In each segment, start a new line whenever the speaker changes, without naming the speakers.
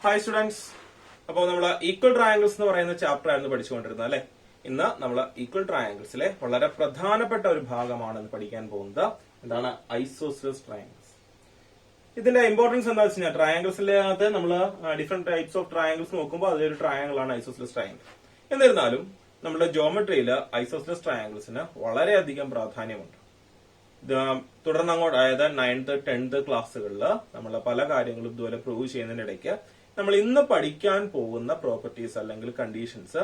Hi students. അപ്പോൾ നമ്മൾ equal triangles എന്ന് പറയുന്ന ചാപ്റ്റർ ആയിരുന്നു പഠിച്ചുകൊണ്ടിരുന്നത് അല്ലെ. ഇന്ന് നമ്മൾ ഈക്വൽ ട്രയാങ്കിൾസിലെ വളരെ പ്രധാനപ്പെട്ട ഒരു ഭാഗമാണ് പഠിക്കാൻ പോകുന്നത്. എന്താണ്? Isosceles triangles. ഇതിന്റെ ഇമ്പോർട്ടൻസ് എന്താ വെച്ച് കഴിഞ്ഞാൽ ട്രയാങ്കിൾസിനകത്ത് നമ്മൾ ഡിഫറെന്റ് ടൈപ്സ് ഓഫ് ട്രയാങ്കിൾസ് നോക്കുമ്പോൾ അതിലൊരു ട്രയാങ്കിൾ ആണ് ഐസോസിലസ് ട്രയാങ്കിൾ. എന്നിരുന്നാലും നമ്മുടെ ജോമെട്രിയിൽ ഐസോസിലസ് ട്രയാങ്കിൾസിന് വളരെയധികം പ്രാധാന്യമുണ്ട്. തുടർന്ന് അങ്ങോട്ട്, അതായത് 9th 10th ക്ലാസ്സുകളിൽ നമ്മൾ പല കാര്യങ്ങളും ഇതുപോലെ പ്രൂവ് ചെയ്യുന്നതിനിടയ്ക്ക് നമ്മൾ ഇന്ന് പഠിക്കാൻ പോകുന്ന പ്രോപ്പർട്ടീസ് അല്ലെങ്കിൽ കണ്ടീഷൻസ്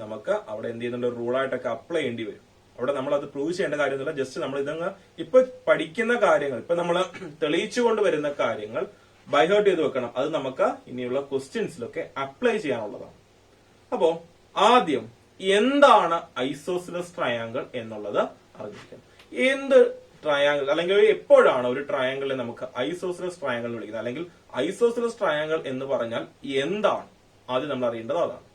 നമുക്ക് അവിടെ എന്ത് ചെയ്യുന്നുണ്ട്, റൂളായിട്ടൊക്കെ അപ്ലൈ ചെയ്യേണ്ടി വരും. അവിടെ നമ്മൾ അത് പ്രൂവ് ചെയ്യേണ്ട കാര്യമൊന്നുമില്ല. ജസ്റ്റ് നമ്മൾ ഇതങ്ങ് ഇപ്പൊ പഠിക്കുന്ന കാര്യങ്ങൾ, ഇപ്പൊ നമ്മൾ തെളിയിച്ചുകൊണ്ട് വരുന്ന കാര്യങ്ങൾ ബൈഹേർട്ട് ചെയ്ത് വെക്കണം. അത് നമുക്ക് ഇനിയുള്ള ക്വസ്റ്റ്യൻസിലൊക്കെ അപ്ലൈ ചെയ്യാനുള്ളതാണ്. അപ്പോ ആദ്യം എന്താണ് ഐസോസിലസ് ട്രയാങ്കിൾ എന്നുള്ളത് അറിഞ്ഞിരിക്കണം. എന്ത് ട്രയാങ്കിൾ അല്ലെങ്കിൽ എപ്പോഴാണ് ഒരു ട്രയാങ്കിളിനെ നമുക്ക് ഐസോസിലസ് ട്രയാങ്കിൾ വിളിക്കുന്നത്, അല്ലെങ്കിൽ ഐസോസിലസ് ട്രയാങ്കിൾ എന്ന് പറഞ്ഞാൽ എന്താണ് ആദ്യം നമ്മൾ അറിയേണ്ടത് അതാണ്.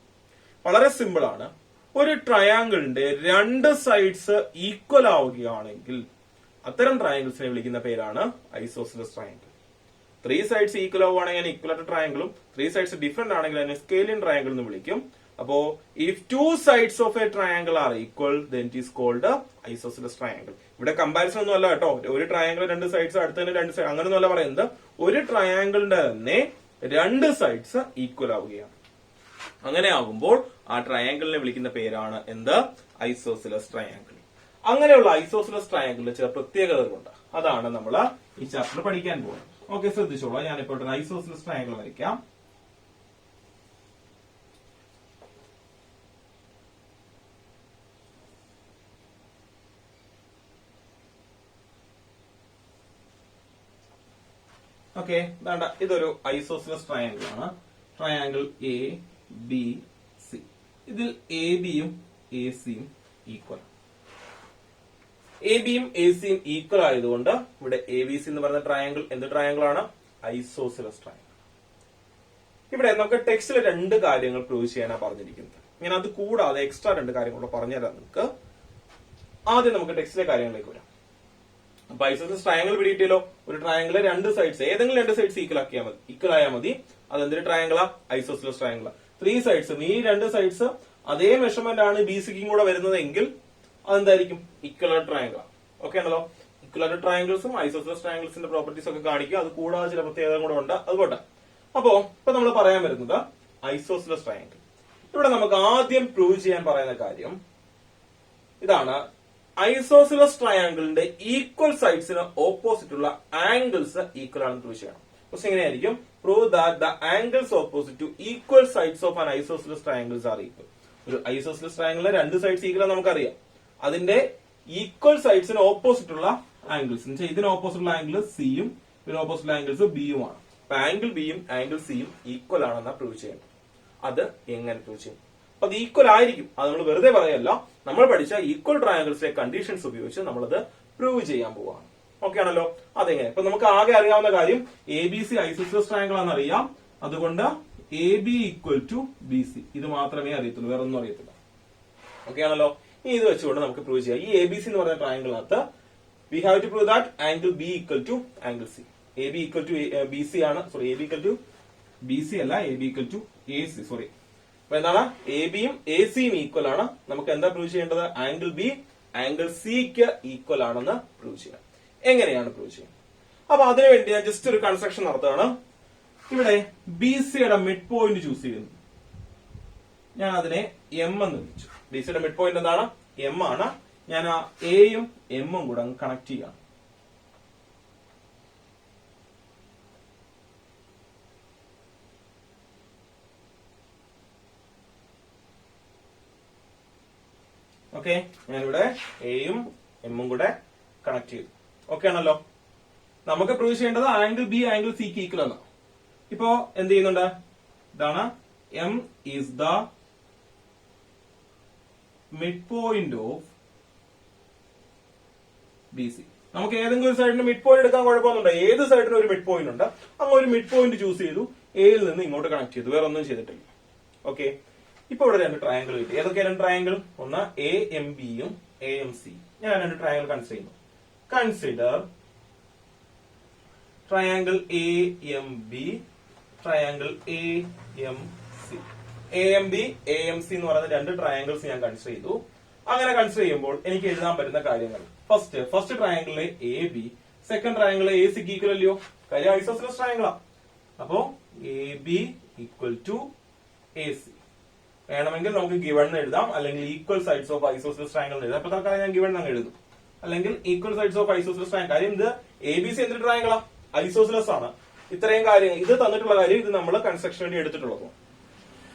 വളരെ സിമ്പിൾ ആണ്. ഒരു ട്രയാങ്കിളിന്റെ രണ്ട് സൈഡ്സ് ഈക്വൽ ആവുകയാണെങ്കിൽ അത്തരം ട്രയാങ്കിൾസിനെ വിളിക്കുന്ന പേരാണ് ഐസോസിലസ് ട്രയാങ്കിൾ. 3 സൈഡ്സ് ഈക്വൽ ആവുകയാണെങ്കിൽ ഇക്വലാറ്റർ ട്രയാങ്കിളും, 3 സൈഡ്സ് ഡിഫറെന്റ് ആണെങ്കിൽ അതിനെ സ്കെയിലിൻ ട്രയാങ്കിൾ എന്ന് വിളിക്കും. അപ്പോ if 2 sides of a triangle are equal, then it is called isosceles triangle. ഇവിടെ കമ്പാരിസൺ ഒന്നും അല്ല കേട്ടോ. ഒരു ട്രയാങ്കിൾ 2 സൈഡ്സ് അടുത്തതിന് 2 സൈഡ് അങ്ങനെയൊന്നും അല്ല പറയുന്നത്. ഒരു ട്രയാങ്കിളിന്റെ തന്നെ 2 സൈഡ്സ് ഈക്വൽ ആവുകയാണ്. അങ്ങനെ ആകുമ്പോൾ ആ ട്രയാങ്കിളിനെ വിളിക്കുന്ന പേരാണ് എന്ത്? Isosceles triangle. അങ്ങനെയുള്ള ഐസോസിലസ് ട്രയാങ്കിളിന് ചില പ്രത്യേകതകളുണ്ട്. അതാണ് നമ്മൾ ഈ ചാപ്റ്റർ പഠിക്കാൻ പോകുന്നത്. ഓക്കെ, ശ്രദ്ധിച്ചോളാം. ഞാനിപ്പോൾ ഒരു ഐസോസിലസ് ട്രയാങ്കിൾ വരയ്ക്കാം. ഓക്കെ, വേണ്ട, ഇതൊരു ഐസോസിലസ് ട്രയാങ്കിൾ ആണ്. Triangle A B C. ഇതിൽ എ ബിയും എ സിയും ഈക്വൽ. എ ബിയും എ സിയും ഈക്വൽ ആയതുകൊണ്ട് ഇവിടെ എ ബി സി എന്ന് പറയുന്ന ട്രയാങ്കിൾ എന്ത് ട്രയാങ്കിൾ ആണ്? Isosceles triangle. ഇവിടെ നമുക്ക് ടെക്സ്റ്റിലെ 2 കാര്യങ്ങൾ പ്രൂവ് ചെയ്യാനാണ് പറഞ്ഞിരിക്കുന്നത്. ഞാൻ അത് കൂടാതെ എക്സ്ട്രാ 2 കാര്യങ്ങൾ പറഞ്ഞുതരാം നിങ്ങൾക്ക്. ആദ്യം നമുക്ക് ടെക്സ്റ്റിലെ കാര്യങ്ങളിലേക്ക് വരാം. അപ്പൊ ഐസോസിലസ് ട്രയാങ്കിൾ പിടിയിട്ടല്ലോ. ഒരു ട്രയാങ്കിള് 2 സൈഡ്സ്, ഏതെങ്കിലും 2 സൈഡ്സ് ഈക്വൽ ആയാൽ മതി. അതെന്തൊരു ട്രയാങ്കിളാ? ഐസോസിലസ് ട്രയാങ്കിളാ. 3 സൈഡ്സും ഈ 2 സൈഡ്സ് അതേ മെഷർമെന്റ് ആണ് ബി സിക്കും കൂടെ വരുന്നതെങ്കിൽ അതെന്തായിരിക്കും? ഇക്വലാറ്റർ ട്രയാങ്കിൾ. ഓക്കെ ആണല്ലോ. ഇക്വലാറ്റർ ട്രയാങ്കിൾസും ഐസോസിലസ് ട്രയാങ്കിൾസിന്റെ പ്രോപ്പർട്ടീസ് ഒക്കെ കാണിക്കുക. അത് കൂടാതെ ചില പ്രത്യേകത കൂടെ ഉണ്ട്. അതുകൊണ്ട് അപ്പോ ഇപ്പൊ നമ്മൾ പറയാൻ വരുന്നത് ഐസോസിലസ് ട്രയാങ്കിൾ. ഇവിടെ നമുക്ക് ആദ്യം പ്രൂവ് ചെയ്യാൻ പറയുന്ന കാര്യം ഇതാണ്. ഐസോസിലസ് ട്രയാങ്കിളിന്റെ ഈക്വൽ സൈഡ്സിന് ഓപ്പോസിറ്റ് ഉള്ള ആംഗിൾസ് ഈക്വൽ ആണെന്ന് പ്രൂവ് ചെയ്യണം. പക്ഷെ എങ്ങനെയായിരിക്കും? Prove that the angles opposite two equal sides of an isosceles triangles are equal. ഒരു ഐസോസിലസ് ട്രയാങ്കിളിലെ 2 സൈഡ്സ് ഈക്വൽ നമുക്കറിയാം. അതിന്റെ ഈക്വൽ സൈഡ്സിന് ഓപ്പോസിറ്റ് ഉള്ള ആംഗിൾസ് എന്ന് വെച്ചാൽ ഇതിന് ഓപ്പോസിറ്റ് ഉള്ള ആംഗിൾ സിയും ഇതിന് ഓപ്പോസിറ്റ് ഉള്ള ആംഗിൾസ് ബിയുമാണ്. അപ്പൊ ആംഗിൾ ബിയും ആംഗിൾ സിയും ഈക്വൽ ആണെന്നാണ് പ്രൂവ് ചെയ്യേണ്ടത്. അത് എങ്ങനെ പ്രൂവ് ചെയ്യും? അപ്പൊ അത് ഈക്വൽ ആയിരിക്കും. അത് നമ്മൾ വെറുതെ പറയല്ല. നമ്മൾ പഠിച്ച ഈക്വൽ ട്രയാങ്കിൾസിലെ കണ്ടീഷൻസ് ഉപയോഗിച്ച് നമ്മളത് പ്രൂവ് ചെയ്യാൻ പോവാണ്. ഓക്കെ ആണല്ലോ. അതെങ്ങനെ? ഇപ്പൊ നമുക്ക് ആകെ അറിയാവുന്ന കാര്യം A B C isosceles triangle ആണെന്ന് അറിയാം. അതുകൊണ്ട് A B equal to B C ഇത് മാത്രമേ അറിയത്തുള്ളൂ, വേറെ ഒന്നും അറിയത്തില്ല. ഓക്കെ ആണല്ലോ. ഇനി ഇത് വെച്ചുകൊണ്ട് നമുക്ക് പ്രൂവ് ചെയ്യാം. ഈ എ ബി സി എന്ന് പറയുന്ന ട്രയാങ്കിളിനകത്ത് we have to prove that angle B equal to angle C. A B equal to B C ആണ്. Sorry, A B equal to B C അല്ല, A B equal to A C. Sorry. അപ്പൊ എന്താണ്? A ബിയും A സിയും equal ആണ്. നമുക്ക് എന്താ prove ചെയ്യേണ്ടത്? ആംഗിൾ ബി ആംഗിൾ സിക്ക് ഈക്വൽ ആണെന്ന് പ്രൂവ് ചെയ്യാം. എങ്ങനെയാണ് പ്രൂവ് ചെയ്യുന്നത്? അപ്പൊ അതിനുവേണ്ടി ഞാൻ ജസ്റ്റ് ഒരു കൺസ്ട്രക്ഷൻ നടത്തുകയാണ്. ഇവിടെ ബി സിയുടെ മിഡ് പോയിന്റ് ചൂസ് ചെയ്യുന്നു. ഞാൻ അതിനെ എം എന്ന് വിളിച്ചു. ബി സിയുടെ മിഡ് പോയിന്റ് എന്താണ്? എം ആണ്. ഞാൻ ആ എയും എമ്മും കൂടെ കണക്ട് ചെയ്യാണ്. ഓക്കെ, ഞാനിവിടെ എയും എമ്മും കൂടെ കണക്ട് ചെയ്തു. ഓക്കെ ആണല്ലോ. നമുക്ക് പ്രൂവ് ചെയ്യേണ്ടത് ആംഗിൾ ബി ആംഗിൾ സിക്ക് ഈക്വൽ ആണ്. ഇപ്പോ എന്ത് ചെയ്യുന്നുണ്ട്? ഇതാണ് M is the midpoint of B C. നമുക്ക് ഏതെങ്കിലും ഒരു സൈഡിന് മിഡ് പോയിന്റ് എടുക്കാൻ കുഴപ്പമൊന്നുമില്ല. ഏത് സൈഡിനും ഒരു മിഡ് പോയിന്റ് ഉണ്ട്. അങ്ങ് ഒരു മിഡ് പോയിന്റ് ചൂസ് ചെയ്തു, എയിൽ നിന്ന് ഇങ്ങോട്ട് കണക്ട് ചെയ്തു, വേറെ ഒന്നും ചെയ്തിട്ടില്ല. ഓക്കെ, ഇപ്പൊ ഇവിടെ 2 ട്രയാങ്കിൾ കിട്ടി. ഏതൊക്കെയാണ് 2 ട്രയാങ്കിൾ? ഒന്ന് എ എം ബിയും എ എം സി. ഞാൻ 2 ട്രയാങ്കിൾ കൺസിഡർ ചെയ്യുന്നു. Consider triangle AMB triangle A M C. A M B A M C എന്ന് പറയുന്ന രണ്ട് ട്രയാങ്കിൾസ് ഞാൻ കൺസിഡർ ചെയ്തു. അങ്ങനെ കൺസിഡർ ചെയ്യുമ്പോൾ എനിക്ക് എഴുതാൻ പറ്റുന്ന കാര്യങ്ങൾ ഫസ്റ്റ് ട്രയാങ്കിളിലെ എ ബി, സെക്കൻഡ് ട്രയാങ്കിളിലെ എ സിക്ക് ഈക്വൽ അല്ലയോ? കാര്യം ഐസോസിലസ് ട്രയാങ്കിളാ. അപ്പോ A B equal to A C. വേണമെങ്കിൽ നമുക്ക് ഗിവൺ എഴുതാം, അല്ലെങ്കിൽ equal sides of isosceles triangle എഴുതാം. അപ്പൊ തൽക്കാലം ഞാൻ ഗിവൺ അങ്ങ് എഴുതും, അല്ലെങ്കിൽ equal sides of isosceles triangle. കാര്യം ഇത് എ ബി സി എന്തൊരു ട്രയാങ്കിളാ? ഐസോസിലസ് ആണ്. ഇത്രയും കാര്യങ്ങൾ ഇത് തന്നിട്ടുള്ള കാര്യം ഇത് നമ്മൾ കൺസ്ട്രക്ഷൻ വേണ്ടി എടുത്തിട്ടുള്ളത്.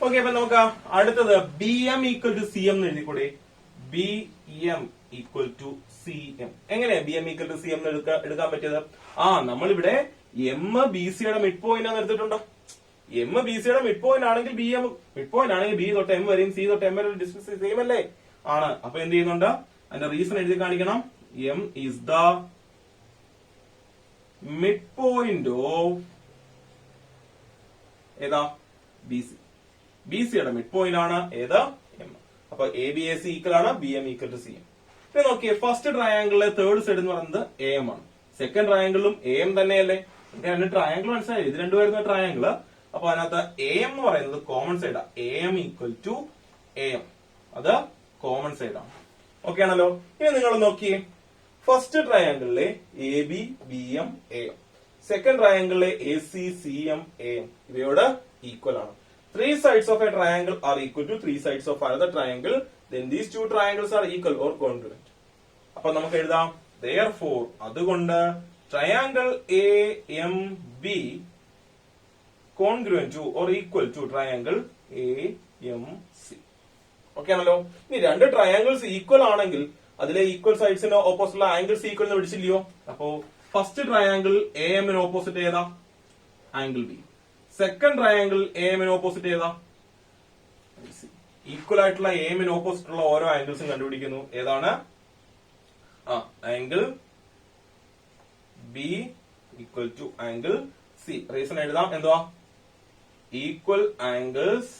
ഓക്കെ, അപ്പൊ നമുക്ക് അടുത്തത് B M equal to C M എന്ന് എഴുതിക്കൂടെ? B M equal to C M. എങ്ങനെയാ B M equal to C M എടുക്കാൻ പറ്റിയത്? നമ്മളിവിടെ എം ബി സിയുടെ മിഡ് പോയിന്റ് ആണ് എടുത്തിട്ടുണ്ടോ? എം ബി സിയുടെ മിഡ് പോയിന്റ് ആണെങ്കിൽ ബി എം മിഡ് പോയിന്റ് ആണെങ്കിൽ ബി തൊട്ട് എം വരെയും സി തൊട്ട് എം വരെ ഡിസ്റ്റൻസ് സെയിം അല്ലേ? ആണ്. അപ്പൊ എന്ത് ചെയ്യുന്നുണ്ട്? അതിന്റെ റീസൺ എഴുതി കാണിക്കണം. M is the midpoint of ഏതാ? B C. ബി സിയുടെ മിഡ് പോയിന്റ് ആണ് ഏത്? എം. അപ്പൊ A B A C equal ആണ് B M equal to C M. പിന്നെ നോക്കിയേ, ഫസ്റ്റ് ട്രയാങ്കിളിലെ തേർഡ് സൈഡ് എന്ന് പറയുന്നത് എ എം ആണ്. സെക്കൻഡ് ട്രയാങ്കിളും എ എം തന്നെയല്ലേ? രണ്ട് ട്രയാങ്കിൾ മനസ്സിലായി, ഇത് രണ്ടുപേരുന്ന ട്രയാങ്കിള്. അപ്പൊ അതിനകത്ത് എ എം എന്ന് പറയുന്നത് കോമൺ സൈഡാ. A M equal to A M, അത് കോമൺ സൈഡാണ്. ഓക്കെ ആണല്ലോ? ഇനി നിങ്ങൾ നോക്കിയേ, ഫസ്റ്റ് ട്രയാങ്കിളിലെ A B B M A M, second ട്രയാങ്കിളിലെ A C C M A M ഇവയോട് ഈക്വൽ ആണ്. 3 sides of a triangle are equal to 3 sides of another triangle, then these two triangles are equal or congruent. അപ്പൊ നമുക്ക് എഴുതാം, therefore അതുകൊണ്ട് triangle A M B congruent to or equal to triangle A M C. Okay ആണല്ലോ? ഇനി രണ്ട് triangles equal ആണെങ്കിൽ അതിലെ equal സൈഡ്സിന് ഓപ്പോസിറ്റുള്ള ആംഗിൾസ് ഈക്വൽ എന്ന് പിടിച്ചില്ലയോ? അപ്പോ ഫസ്റ്റ് ട്രയാങ്കിൾ എ എമ്മിന് ഓപ്പോസിറ്റ് ഏതാ? Angle B. Second triangle A എമ്മിന് ഓപ്പോസിറ്റ് ഏതാ? ഈക്വൽ ആയിട്ടുള്ള എ എമ്മിന് ഓപ്പോസിറ്റ് ഉള്ള ഓരോ ആംഗിൾസും കണ്ടുപിടിക്കുന്നു. ഏതാണ്? Angle B equal to angle C. Reason എഴുതാം, എന്തുവാ? Equal angles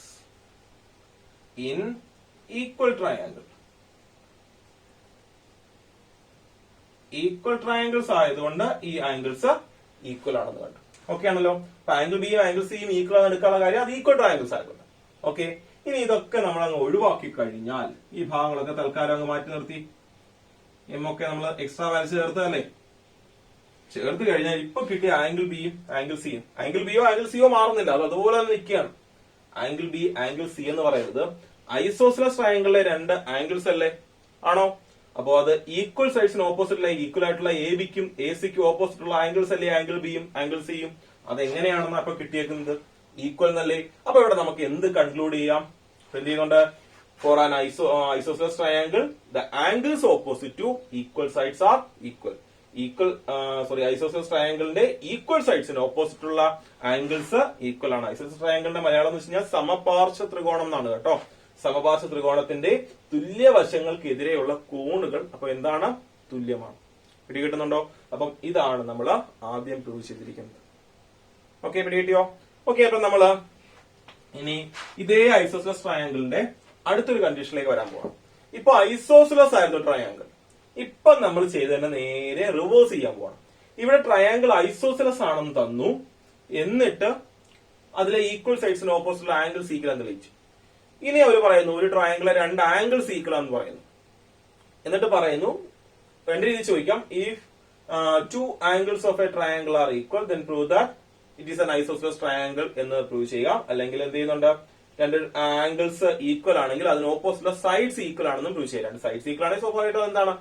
in equal triangle. Equal triangles ആയതുകൊണ്ട് ഈ ആംഗിൾസ് ഈക്വൽ ആണെന്ന് കണ്ടു. ഓക്കെ ആണല്ലോ? അപ്പൊ ആംഗിൾ ബിയും ആംഗിൾ സിയും ഈക്വൽ ആണ് എടുക്കാനുള്ള കാര്യം അത് ഈക്വൽ ട്രയാങ്കിൾസ് ആയതുകൊണ്ട്. ഓക്കെ, ഇനി ഇതൊക്കെ നമ്മൾ അങ്ങ് ഒഴിവാക്കി കഴിഞ്ഞാൽ ഈ ഭാഗങ്ങളൊക്കെ തൽക്കാലം അങ്ങ് മാറ്റി നിർത്തി. എം ഒക്കെ നമ്മൾ എക്സ്ട്രാ വാല്യൂ ചേർത്തല്ലേ? ചേർത്ത് കഴിഞ്ഞാൽ ഇപ്പൊ കിട്ടിയ ആംഗിൾ ബിയും ആംഗിൾ സിയും, ആംഗിൾ ബിയോ ആംഗിൾ സിയോ മാറുന്നില്ല, അത് അതുപോലെ തന്നെ നിൽക്കുകയാണ്. ആംഗിൾ ബി ആംഗിൾ സി എന്ന് പറയുന്നത് ഐസോസിലസ് ട്രയാങ്കിളിലെ രണ്ട് ആംഗിൾസ് അല്ലേ? ആണോ? അപ്പോ അത് ഈക്വൽ സൈഡ്സിന് ഓപ്പോസിറ്റ് അല്ലെ? ഈക്വൽ ആയിട്ടുള്ള എ ബിക്കും എ സിക്കും ഓപ്പോസിറ്റ് ഉള്ള ആംഗിൾസ് അല്ലേ ആംഗിൾ ബിയും ആംഗിൾ സിയും? അത് എങ്ങനെയാണെന്ന് അപ്പൊ കിട്ടിയേക്കുന്നത്? ഈക്വൽ എന്നല്ലേ? അപ്പൊ ഇവിടെ നമുക്ക് എന്ത് കൺക്ലൂഡ് ചെയ്യാം? എന്ത് ചെയ്യുന്നുണ്ട്? For an isosceles triangle the angles opposite to equal sides are equal. isosceles triangleന്റെ ഈക്വൽ സൈഡ്സിന് ഓപ്പോസിറ്റ് ഉള്ള ആംഗിൾസ് ഈക്വൽ ആണ്. isosceles triangleന്റെ മലയാളം എന്ന് വെച്ച് കഴിഞ്ഞാൽ സമപാർശ്വ ത്രികോണം എന്നാണ് കേട്ടോ. സമപാർശ്വ ത്രികോണത്തിന്റെ തുല്യ വശങ്ങൾക്കെതിരെയുള്ള കോണുകൾ അപ്പൊ എന്താണ്? തുല്യമാണ്. പിടികിട്ടുന്നുണ്ടോ? അപ്പം ഇതാണ് നമ്മൾ ആദ്യം പ്രൂവ് ചെയ്തിരിക്കുന്നത്. ഓക്കെ, പിടികിട്ടിയോ? ഓക്കെ, അപ്പൊ നമ്മള് ഇനി ഇതേ ഐസോസിലസ് ട്രയാങ്കിളിന്റെ അടുത്തൊരു കണ്ടീഷനിലേക്ക് വരാൻ പോവാം. ഇപ്പൊ ഐസോസിലസ് ആയിരുന്നു ട്രയാങ്കിൾ. ഇപ്പൊ നമ്മൾ ചെയ്തതിന്റെ നേരെ റിവേഴ്സ് ചെയ്യാൻ പോവാണ്. ഇവിടെ ട്രയാങ്കിൾ ഐസോസിലസ് ആണെന്ന് തന്നു, എന്നിട്ട് അതിലെ ഈക്വൽ സൈഡ്സിന് ഓപ്പോസിറ്റ് ആംഗിൾസ് ഈക്വൽ എന്ന് തെളിയിച്ചു. ഇനി അവർ പറയുന്നു ഒരു ട്രയാങ്കിളെ രണ്ട് ആംഗിൾസ് ഈക്വൽ ആണെന്ന് പറയുന്നു. എന്നിട്ട് പറയുന്നു രണ്ട് രീതി ചോദിക്കാം. If two angles of a triangle are equal then prove that it is an isosceles triangle എന്ന് പ്രൂവ് ചെയ്യാം. അല്ലെങ്കിൽ എന്ത് ചെയ്യുന്നുണ്ട്? രണ്ട് ആംഗിൾസ് ഈക്വൽ ആണെങ്കിൽ അതിന് ഓപ്പോസിറ്റുള്ള സൈഡ്സ് ഈക്വൽ ആണെന്നും പ്രൂവ് ചെയ്യാം. രണ്ട് സൈഡ്സ് ഈക്വൽ ആണെങ്കിൽ സ്വാഭാവികമായിട്ടും എന്താണ്?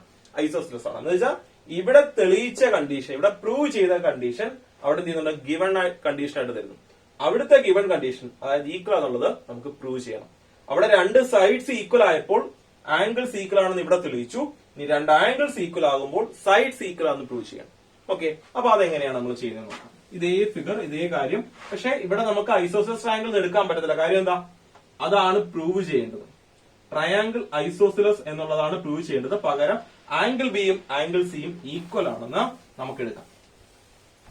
ഐസോസിലസ് ആണ്. എന്ന് വെച്ചാൽ ഇവിടെ തെളിയിച്ച കണ്ടീഷൻ, ഇവിടെ പ്രൂവ് ചെയ്ത കണ്ടീഷൻ അവിടെ എന്ത് ചെയ്യുന്നുണ്ട്? ഗിവൺ കണ്ടീഷൻ ആയിട്ട് തരുന്നു. അവിടുത്തെ ഗിവൺ കണ്ടീഷൻ അതായത് ഈക്വൽ ആണെന്നുള്ളത് നമുക്ക് പ്രൂവ് ചെയ്യണം. അവിടെ രണ്ട് സൈഡ്സ് ഈക്വൽ ആയപ്പോൾ ആംഗിൾസ് ഈക്വൽ ആണെന്ന് ഇവിടെ തെളിയിച്ചു. ഇനി രണ്ട് ആംഗിൾസ് ഈക്വൽ ആകുമ്പോൾ സൈഡ്സ് ഈക്വൽ ആണെന്ന് പ്രൂവ് ചെയ്യണം. ഓക്കെ, അപ്പൊ അതെങ്ങനെയാണ് നമ്മൾ ചെയ്യുന്നത് നോക്കാം. ഇതേ ഫിഗർ, ഇതേ കാര്യം. പക്ഷെ ഇവിടെ നമുക്ക് ഐസോസിലസ് ട്രയാങ്കിൾ എടുക്കാൻ പറ്റത്തില്ല. കാര്യം എന്താ? അതാണ് പ്രൂവ് ചെയ്യേണ്ടത്. ട്രയാങ്കിൾ ഐസോസിലസ് എന്നുള്ളതാണ് പ്രൂവ് ചെയ്യേണ്ടത്. പകരം ആംഗിൾ ബിയും ആംഗിൾ സിയും ഈക്വൽ ആണെന്ന് നമുക്ക് എടുക്കാം.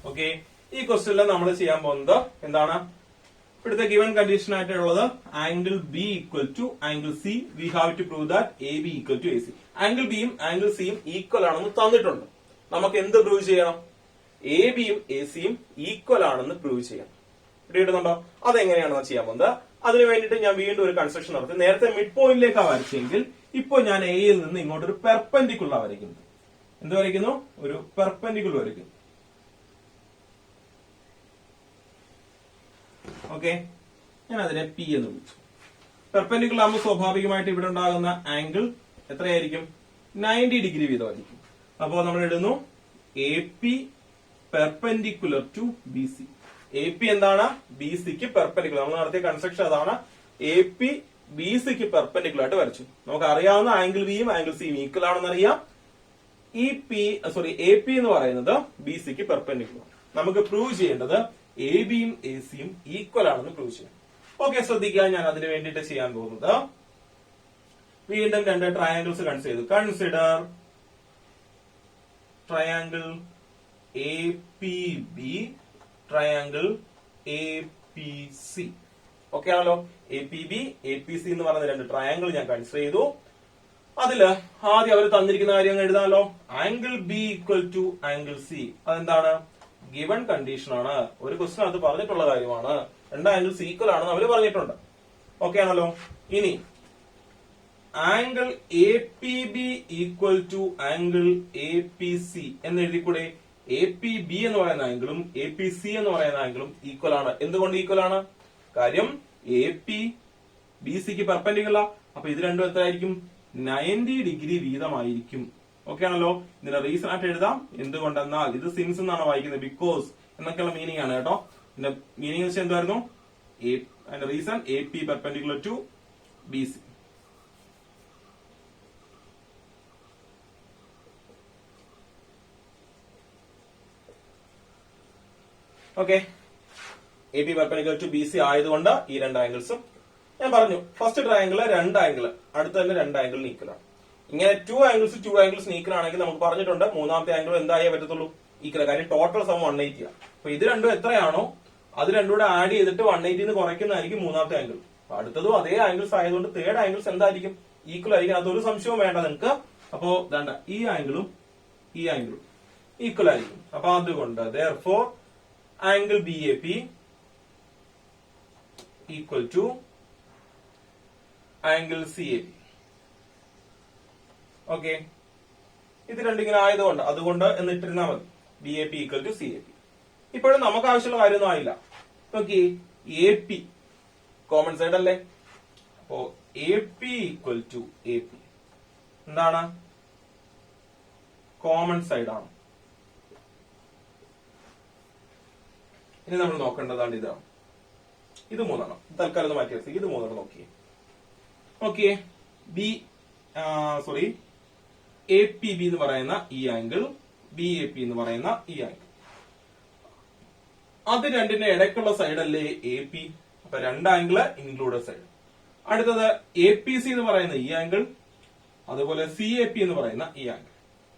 ഓക്കെ, ഈ ക്വസ്റ്റ്യനിൽ നമ്മൾ ചെയ്യാൻ പോകുന്നത് എന്താണ്? ഇവിടുത്തെ ഗിവൺ കണ്ടീഷൻ ആയിട്ടുള്ളത് angle B equal to angle C. We have to prove that A B equal to A C. Angle ബിയും ആംഗിൾ സിയും ഈക്വൽ ആണെന്ന് തന്നിട്ടുണ്ട്. നമുക്ക് എന്ത് പ്രൂവ് ചെയ്യണം? എ ബിയും എ സിയും ഈക്വൽ ആണെന്ന് പ്രൂവ് ചെയ്യണം. കിട്ടുന്നുണ്ടോ? അതെങ്ങനെയാണെന്ന് ചെയ്യാൻ പോകുന്നത്. അതിന് വേണ്ടിയിട്ട് ഞാൻ വീണ്ടും ഒരു കൺസ്ട്രക്ഷൻ നടത്തി. നേരത്തെ മിഡ് പോയിന്റിലേക്കാണ് വരച്ചെങ്കിൽ ഇപ്പോൾ ഞാൻ എയിൽ നിന്ന് ഇങ്ങോട്ട് ഒരു പെർപെൻഡിക്കുലർ വരയ്ക്കുന്നു. എന്ത് വരയ്ക്കുന്നു? ഒരു പെർപെൻഡിക്കുലർ വരയ്ക്കുന്നു. ഓക്കെ, ഞാൻ അതിനെ പി എന്ന് വിളിച്ചു. പെർപെൻഡിക്കുലർ ആകുമ്പോൾ സ്വാഭാവികമായിട്ട് ഇവിടെ ഉണ്ടാകുന്ന ആംഗിൾ എത്രയായിരിക്കും? 90 ഡിഗ്രി വീതമായിരിക്കും. അപ്പോൾ നമ്മൾ ഇടുന്നു A P perpendicular to B C. A P എന്താണ്? ബി സിക്ക് പെർപെൻഡിക്കുലർ. നമ്മൾ നടത്തിയ കൺസ്ട്രക്ഷൻ അതാണ്. എ പി ബി സിക്ക് പെർപെൻഡിക്കുലർ ആയിട്ട് വരച്ചു. നമുക്ക് അറിയാവുന്ന ആംഗിൾ ബിയും ആംഗിൾ സിയും ഈക്വൽ ആണെന്ന് അറിയാം. എ പി എന്ന് പറയുന്നത് ബി സിക്ക് പെർപെൻഡിക്കുലർ. നമുക്ക് പ്രൂവ് ചെയ്യേണ്ടത് എ ബിയും എ സിയും ഈക്വൽ ആണെന്ന് പ്രൂവ് ചെയ്യാം. ഓക്കെ, ശ്രദ്ധിക്കുക. ഞാൻ അതിന് വേണ്ടിയിട്ട് ചെയ്യാൻ പോകുന്നത് വീണ്ടും രണ്ട് ട്രയാങ്കിൾസ് കൺസിഡർ ചെയ്തു. Consider triangle A P B, triangle A P C. Okay ആണല്ലോ? A P B, A P C എന്ന് പറയുന്ന രണ്ട് ട്രയാങ്കിൾ ഞാൻ കൺസിഡർ ചെയ്തു. അതില് ആദ്യം അവർ തന്നിരിക്കുന്ന കാര്യം എഴുതാമല്ലോ. Angle B equal to angle C. അതെന്താണ്? ഗിവൺ കണ്ടീഷൻ ആണ്. ഒരു ക്വസ്റ്റൻ അത് പറഞ്ഞിട്ടുള്ള കാര്യമാണ്. രണ്ട് ആംഗിൾസ് ഈക്വൽ ആണെന്ന് അവർ പറഞ്ഞിട്ടുണ്ട്. ഓക്കെ ആണല്ലോ? ഇനി angle A P B equal to angle A P C എന്ന് എഴുതിക്കൂടെ? എ പി ബി എന്ന് പറയുന്ന ആംഗിളും എ പി സി എന്ന് പറയുന്ന ആംഗിളും ഈക്വൽ ആണ്. എന്തുകൊണ്ട് ഈക്വൽ ആണ്? കാര്യം എ പി ബി സിക്ക് പെർപെൻഡിക്കുലർ. അപ്പൊ ഇത് രണ്ടും എത്രയായിരിക്കും? 90 ഡിഗ്രി വീതമായിരിക്കും. ഓക്കെ ആണല്ലോ? ഇതിന്റെ റീസൺ ആയിട്ട് എഴുതാം. എന്തുകൊണ്ടെന്നാൽ ഇത് സിൻസ് എന്നാണ് വായിക്കുന്നത്. ബിക്കോസ് എന്നൊക്കെയുള്ള മീനിങ് ആണ് കേട്ടോ. ഇതിന്റെ മീനിങ് വെച്ചാൽ എന്തായിരുന്നു? അതിന്റെ reason A P perpendicular to B C. Okay, A P perpendicular to B C ആയതുകൊണ്ട് ഈ രണ്ട് ആംഗിൾസും ഞാൻ പറഞ്ഞു. ഫസ്റ്റ് ട്രയാംഗിള് രണ്ട് ആംഗിൾ അടുത്ത തന്നെ രണ്ട് ആംഗിളിന് ഈക്വൽ ആണ്. ഇങ്ങനെ ടു ആംഗിൾസ് ഈക്വൽ ആണെങ്കിൽ നമുക്ക് പറഞ്ഞിട്ടുണ്ട് മൂന്നാമത്തെ ആംഗിൾ എന്തായേ പറ്റത്തുള്ളൂ? ഈക്വൽ. കാര്യം ടോട്ടൽ സം 180 ആണ്. അപ്പൊ ഇത് രണ്ടും എത്രയാണോ അത് രണ്ടും കൂടെ ആഡ് ചെയ്തിട്ട് 180 കുറയ്ക്കുന്നതായിരിക്കും മൂന്നാമത്തെ ആംഗിൾ. അടുത്തതും അതേ ആംഗിൾസ് ആയതുകൊണ്ട് തേർഡ് ആംഗിൾസ് എന്തായിരിക്കും? ഈക്വൽ ആയിരിക്കും. അതൊരു സംശയവും വേണ്ട നിങ്ങൾക്ക്. അപ്പോ വേണ്ട, ഈ ആംഗിളും ഈ ആംഗിളും ഈക്വൽ ആയിരിക്കും. അപ്പൊ അതുകൊണ്ട് therefore angle B A P equal to angle C A P. Okay, ഇത് രണ്ടിങ്ങനെ ആയതുകൊണ്ട് അതുകൊണ്ട് എന്നിട്ടിരുന്നാൽ മതി. B A P equal to C A P. ഇപ്പോഴും നമുക്ക് ആവശ്യമുള്ള കാര്യമൊന്നും ആയില്ല. നോക്കി, എ പി കോമൺ സൈഡ് അല്ലേ? അപ്പോ A P equal to A P എന്താണ്? കോമൺ സൈഡ് ആണ്. ഇനി നമ്മൾ നോക്കേണ്ടതാണ് ഇതാണ്. ഇത് മൂന്നെണ്ണം തൽക്കാലം മാറ്റി വെച്ചാൽ ഇത് മൂന്നെണ്ണം നോക്കിയേ. ഓക്കെ, എ പി ബി എന്ന് പറയുന്ന ഈ ആംഗിൾ, ബി എ പി എന്ന് പറയുന്ന ഈ ആംഗിൾ, അത് രണ്ടിന്റെ ഇടയ്ക്കുള്ള സൈഡ് അല്ലേ എ പി? അപ്പൊ രണ്ട് ആംഗിള് ഇൻക്ലൂഡഡ് സൈഡ്. അടുത്തത് എ പി സി എന്ന് പറയുന്ന ഈ ആംഗിൾ, അതുപോലെ സി എ പി എന്ന് പറയുന്ന ഈ ആംഗിൾ,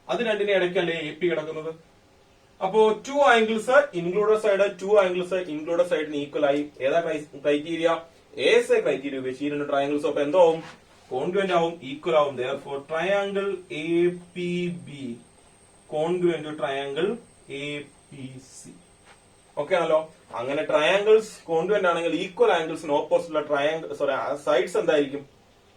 അത് രണ്ടിന്റെ ഇടയ്ക്കല്ലേ എ പി കിടക്കുന്നത്. അപ്പോ two angles included side, two angles included സൈഡിന് ഈക്വൽ ആയി. ഏതാ ക്രൈറ്റീരിയ? എസ് എ ക്രൈറ്റീരിയ ഉപയോഗിച്ച് ഈ രണ്ട് ട്രയാംഗിൾസ് അപ്പൊ എന്തോ ആവും? കോൺഗ്രുവന്റ് ആവും, ഈക്വൽ ആവും. therefore triangle A P B congruent to triangle A P C. Okay ആണല്ലോ? അങ്ങനെ ട്രയാംഗിൾസ് കോൺഗ്രുവന്റ് ആണെങ്കിൽ ഈക്വൽ ആംഗിൾസിന് ഓപ്പോസിറ്റ് ഉള്ള സൈഡ്സ് എന്തായിരിക്കും?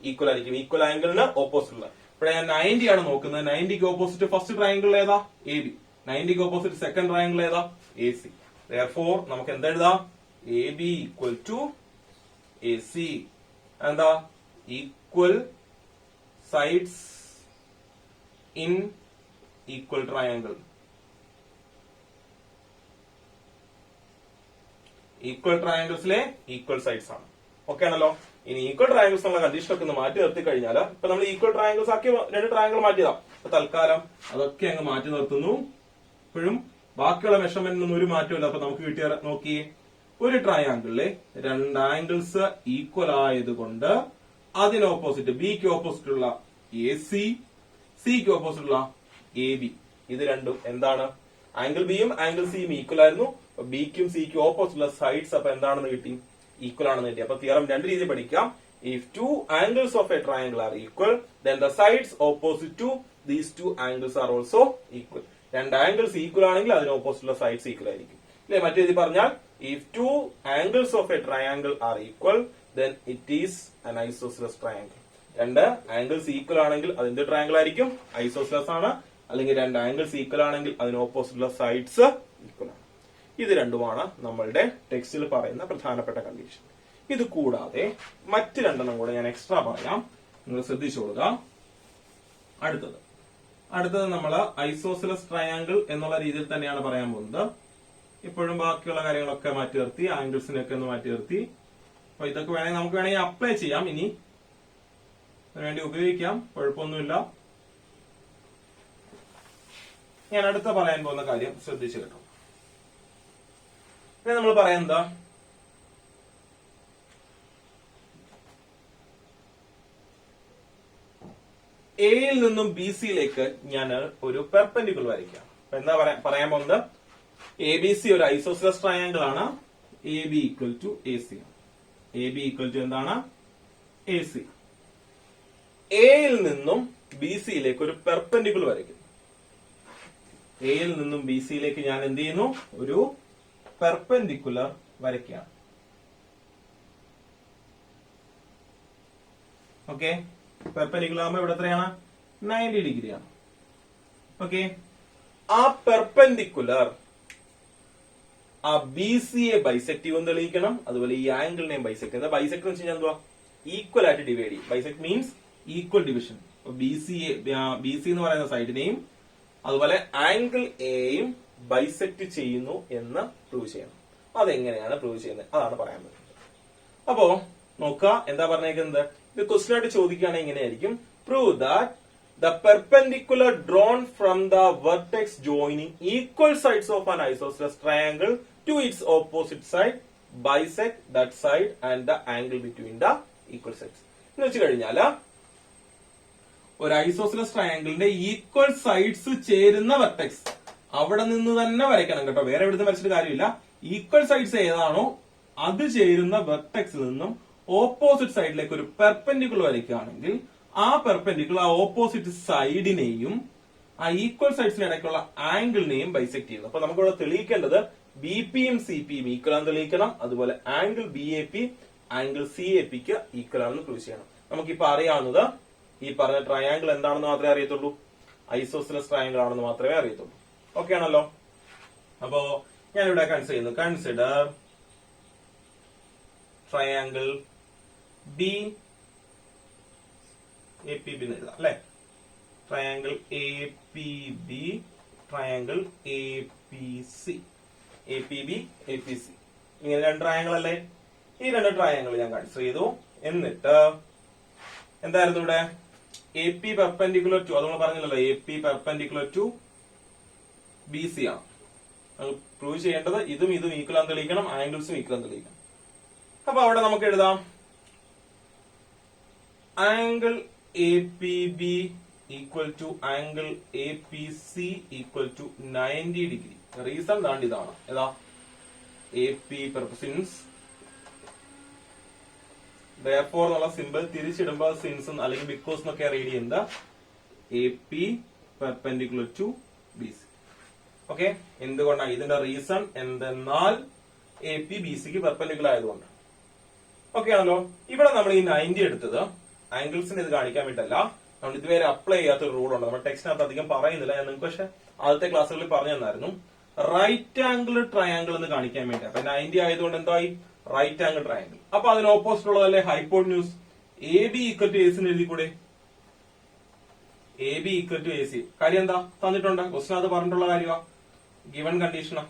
ഈക്വൽ ആയിരിക്കും. ഈക്വൽ ആംഗിളിന് ഓപ്പോസിറ്റ് ഉള്ള. ഇവിടെ ഞാൻ 90 ആണ് നോക്കുന്നത്. 90ക്ക് ഓപ്പോസിറ്റ് ഫസ്റ്റ് ട്രയാംഗിൾ ഏതാ? A B. 90ക്ക് ഓപ്പോസിറ്റ് സെക്കൻഡ് ട്രയാംഗിൾ ഏതാ? A C. therefore നമുക്ക് എന്തെഴുതാം? A B equal to A C. എന്താ? Equal sides in equal triangle. Equal ട്രയാംഗിൾസിലെ ഈക്വൽ സൈഡ്സ് ആണ്. ഓക്കെ ആണല്ലോ? ഇനി ഈക്വൽ ട്രയാംഗിൾസ് എന്നുള്ള കണ്ടീഷൻ ഒക്കെ ഒന്ന് മാറ്റി നിർത്തി കഴിഞ്ഞാൽ ഇപ്പൊ നമ്മൾ ഈക്വൽ ട്രയാംഗിൾസ് ആക്കി രണ്ട് ട്രയാംഗിൾ മാറ്റിയതാ. അപ്പൊ തൽക്കാലം അതൊക്കെ അങ്ങ് മാറ്റി നിർത്തുന്നു. ഇപ്പോഴും ബാക്കിയുള്ള മെഷർമെന്റിനൊന്നും ഒരു മാറ്റമില്ല. അപ്പൊ നമുക്ക് കിട്ടിയ നോക്കിയേ, ഒരു ട്രയാംഗിളിലെ രണ്ട് ആംഗിൾസ് ഈക്വൽ ആയതുകൊണ്ട് അതിന് ഓപ്പോസിറ്റ് ബിക്ക് ഓപ്പോസിറ്റ് ഉള്ള എ സി, സിക്ക് ഓപ്പോസിറ്റ് ഉള്ള എ ബി, ഇത് രണ്ടും എന്താണ്? ആംഗിൾ ബിയും ആംഗിൾ സിയും ഈക്വൽ ആയിരുന്നു. ബിക്കും സിക്കും ഓപ്പോസിറ്റ് ഉള്ള സൈഡ്സ് അപ്പൊ എന്താണെന്ന് കിട്ടി? ഈക്വൽ ആണെന്ന് കിട്ടി. അപ്പൊ തിയറം രണ്ട് രീതിയിൽ പഠിക്കാം. If two angles of a triangle are equal then the sides opposite to these two angles are also equal. രണ്ട് ആംഗിൾസ് ഈക്വൽ ആണെങ്കിൽ അതിന് ഓപ്പോസിറ്റ് ഉള്ള സൈഡ്സ് ഈക്വൽ ആയിരിക്കും. അല്ലെ? മറ്റേ പറഞ്ഞാൽ If two angles of a triangle are equal, then it is an isosceles triangle. രണ്ട് angles equal ആണെങ്കിൽ അതിന്റെ ട്രയാങ്കിൾ ആയിരിക്കും, ഐസോസിലസ് ആണ്. അല്ലെങ്കിൽ രണ്ട് ആംഗിൾസ് ഈക്വൽ ആണെങ്കിൽ അതിന് ഓപ്പോസിറ്റുള്ള സൈഡ്സ് ഈക്വൽ ആണ്. ഇത് രണ്ടുമാണ് നമ്മളുടെ ടെക്സ്റ്റിൽ പറയുന്ന പ്രധാനപ്പെട്ട കണ്ടീഷൻ. ഇത് കൂടാതെ മറ്റ് രണ്ടെണ്ണം കൂടെ ഞാൻ എക്സ്ട്രാ പറയാം, നിങ്ങൾ ശ്രദ്ധിച്ചോളുക. അടുത്തത് നമ്മൾ ഐസോസിലസ് ട്രയാങ്കിൾ എന്നുള്ള രീതിയിൽ തന്നെയാണ് പറയാൻ പോകുന്നത്. ഇപ്പോഴും ബാക്കിയുള്ള കാര്യങ്ങളൊക്കെ മാറ്റി നിർത്തി, ആംഗിൾസിനൊക്കെ ഒന്ന് മാറ്റി നിർത്തി. അപ്പൊ ഇതൊക്കെ നമുക്ക് വേണമെങ്കിൽ അപ്ലൈ ചെയ്യാം, ഇനി അതിനുവേണ്ടി ഉപയോഗിക്കാം, കുഴപ്പമൊന്നുമില്ല. ഞാൻ അടുത്ത പറയാൻ പോകുന്ന കാര്യം ശ്രദ്ധിച്ചു കേട്ടോ. ഇനി നമ്മൾ പറയാൻ എന്താ, എയിൽ നിന്നും ബി സിയിലേക്ക് ഞാൻ ഒരു പെർപെൻഡിക്കുലർ വരയ്ക്കാം. എന്താ പറയാൻ പോകുന്നത്, എ ബി സി ഒരു ഐസോസിലസ് ട്രയാങ്കിൾ ആണ്. A B equal to A C. A B equal to എന്താണ്, എ സി. എയിൽ നിന്നും ബി സിയിലേക്ക് ഒരു പെർപെൻഡിക്കുലർ വരയ്ക്കുന്നു. എയിൽ നിന്നും ബി സിയിലേക്ക് ഞാൻ എന്ത് ചെയ്യുന്നു, ഒരു പെർപെൻഡിക്കുലർ വരയ്ക്കുകയാണ്. ഓക്കെ, പെർപെൻഡിക്കുലർ ആകുമ്പോൾ ഇവിടെ എത്രയാണ്, 90 ഡിഗ്രിയാണ്. ഓക്കെ, ആ പെർപെൻഡിക്കുലർ ആ ബി സിയെ ബൈസെക്ട് ചെയ്യുമെന്ന് തെളിയിക്കണം. അതുപോലെ ഈ ആംഗിളിനെയും ബൈസെക്ട്. എന്താ ബൈസെക്ട് എന്ന് വെച്ച് കഴിഞ്ഞാൽ എന്തുവാ, ഈക്വൽ ആയിട്ട് ഡിവൈഡ് ചെയ്യും. Bisect means equal division. B C എന്ന് പറയുന്ന സൈഡിനെയും അതുപോലെ ആംഗിൾ എയും ബൈസെക്ട് ചെയ്യുന്നു എന്ന് പ്രൂവ് ചെയ്യണം. അതെങ്ങനെയാണ് പ്രൂവ് ചെയ്യുന്നത്, അതാണ് പറയാൻ പറ്റുന്നത്. അപ്പോ നോക്കുക, എന്താ പറഞ്ഞേക്കുന്നത്, ഇത് ക്വസ്റ്റ്യൻ ആയിട്ട് ചോദിക്കുകയാണെങ്കിൽ എങ്ങനെയായിരിക്കും, prove that the perpendicular drawn from the vertex joining equal sides of an isosceles triangle to its opposite side bisect that side and the angle between the equal sides. എന്ന് വെച്ച് കഴിഞ്ഞാൽ ഒരു ഐസോസിലസ് ട്രയാങ്കിളിന്റെ equal sides ചേരുന്ന vertex അവിടെ നിന്ന് തന്നെ വരയ്ക്കണം കേട്ടോ, വേറെ എവിടുന്ന് വരച്ചിട്ട് കാര്യമില്ല. ഈക്വൽ സൈഡ്സ് ഏതാണോ അത് ചേരുന്ന വെർട്ടെക്സിൽ നിന്നും ഓപ്പോസിറ്റ് സൈഡിലേക്ക് ഒരു പെർപെൻഡിക്കുലർ വരയ്ക്കുകയാണെങ്കിൽ ആ പെർപെൻഡിക്കുലർ ആ ഓപ്പോസിറ്റ് സൈഡിനെയും ആ ഈക്വൽ സൈഡ്സിന് ഇടയ്ക്കുള്ള ആംഗിളിനെയും ബൈസെക്ട് ചെയ്യുന്നു. അപ്പൊ നമുക്കിവിടെ തെളിയിക്കേണ്ടത് ബി പിയും സി പിയും ഈക്വൽ ആണെന്ന് തെളിയിക്കണം. അതുപോലെ angle B A P angle C A pick equal ആണെന്ന് പ്രൂവ് ചെയ്യണം. നമുക്കിപ്പോ അറിയാവുന്നത് ഈ പറഞ്ഞ ട്രയാംഗിൾ എന്താണെന്ന് മാത്രമേ അറിയത്തുള്ളൂ, ഐസോസിലസ് ട്രയാംഗിൾ ആണെന്ന് മാത്രമേ അറിയത്തുള്ളൂ. ഓക്കെ ആണല്ലോ. അപ്പോ ഞാനിവിടെ consider triangle B A P B എന്ന് എഴുതാം അല്ലെ. Triangle A P B, triangle A P C, A P B A P C, ഇങ്ങനെ രണ്ട് ട്രയാംഗിൾ അല്ലേ. ഈ രണ്ട് ട്രയാംഗിൾ ഞാൻ കൺസിഡർ ചെയ്തു. എന്നിട്ട് എന്തായിരുന്നു ഇവിടെ, എ പി പെർപെൻഡിക്കുലർ ടു, അത് നമ്മൾ പറഞ്ഞില്ലല്ലോ, A P perpendicular to B C ആണ് പ്രൂവ് ചെയ്യേണ്ടത്. ഇതും ഈക്വൽ ആണെന്ന് തെളിയിക്കണം, ആംഗിൾസും ഈക്വൽ ആണെന്ന് തെളിയിക്കണം. അപ്പൊ അവിടെ നമുക്ക് എഴുതാം angle A P B equal to angle A P C equal to 90 degree. Reason ദാണ്ട് ഇതാണ്, ഏതാ, എ പി സിൻസ് therefore എന്നുള്ള സിമ്പിൾ തിരിച്ചിടുമ്പോൾ സിൻസ് അല്ലെങ്കിൽ ബിക്കോസ് എന്നൊക്കെ റീഡ് ചെയ്യുന്നത് A P perpendicular to B C. Okay, എന്തുകൊണ്ടാണ് ഇതിന്റെ റീസൺ എന്തെന്നാൽ എ പി ബി സിക്ക് പെർപെൻഡിക്കുലർ ആയതുകൊണ്ട്. ഓക്കെ ആണല്ലോ. ഇവിടെ നമ്മൾ ഈ 90 എടുത്തത് ആംഗിൾസിന് ഇത് കാണിക്കാൻ വേണ്ടിയല്ല, നമ്മൾ ഇതുവരെ അപ്ലൈ ചെയ്യാത്ത ഒരു റൂൾ ഉണ്ട്. നമ്മുടെ ടെക്സ്റ്റിനകത്ത് അധികം പറയുന്നില്ല, ഞാൻ നിങ്ങൾക്ക് പക്ഷെ ആദ്യത്തെ ക്ലാസ്സുകളിൽ പറഞ്ഞു തന്നായിരുന്നു. റൈറ്റ് ആംഗിൾ ട്രയാംഗിൾ എന്ന് കാണിക്കാൻ വേണ്ടി. അപ്പൊ 90 ആയതുകൊണ്ട് എന്തായി, റൈറ്റ് ആംഗിൾ ട്രയാംഗിൾ. അപ്പൊ അതിന് ഓപ്പോസിറ്റ് ഉള്ളതല്ലേ hypotenuse. A B equal to A C എഴുതി കൂടെ, A B equal to A C. കാര്യം എന്താ തന്നിട്ടുണ്ട്, ക്വസ്റ്റൻ അത് പറഞ്ഞിട്ടുള്ള കാര്യമാ, ഗിവൺ കണ്ടീഷനാ.